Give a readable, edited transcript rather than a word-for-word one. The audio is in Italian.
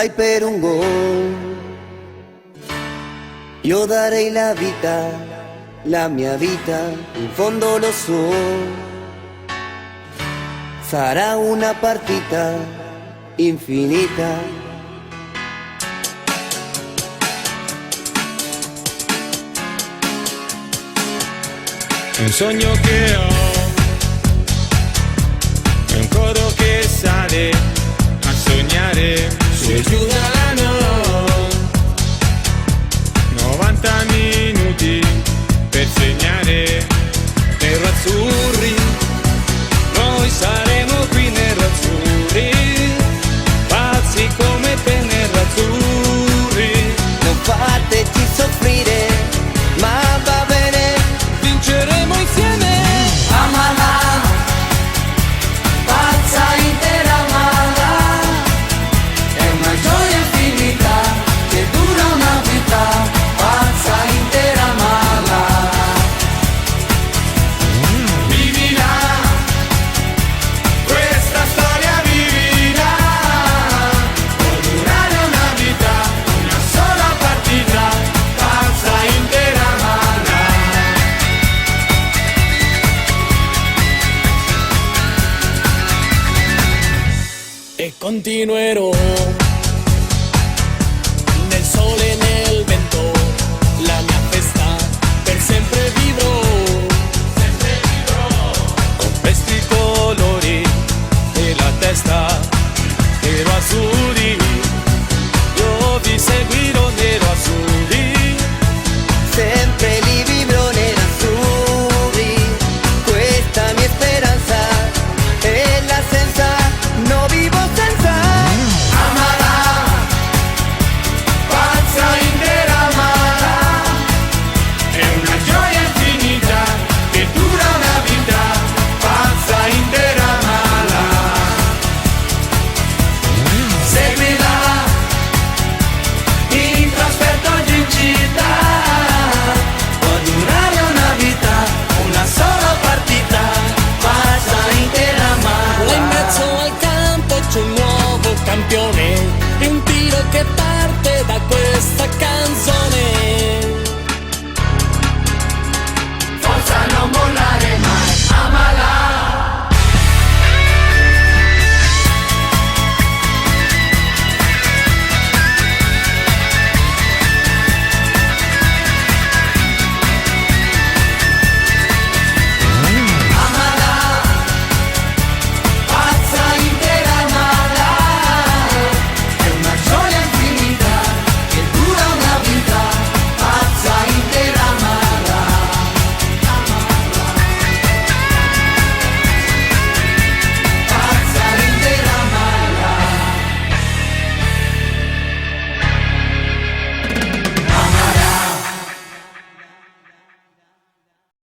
dai per un gol. Io darei la vita, la mia vita, in fondo lo so. Sarà una partita infinita. È un sogno che ho, è un coro che sale a sognare su e giù dalla notte. 90 minuti per segnare nerazzurri, noi saremo qui nerazzurri, pazzi come te nerazzurri. Non fateci soffrire, ma va bene, vinceremo insieme. amala, pazza intera amala, è una gioia infinita che dura una vita, pazza intera amala. Vivila, questa storia vivila, può durare una vita, una sola partita, pazza intera mala. E continuerò nel sole e nel vento, la mia festa per sempre vivrò, Con questi colori e la testa nero azzurri, io vi seguirò.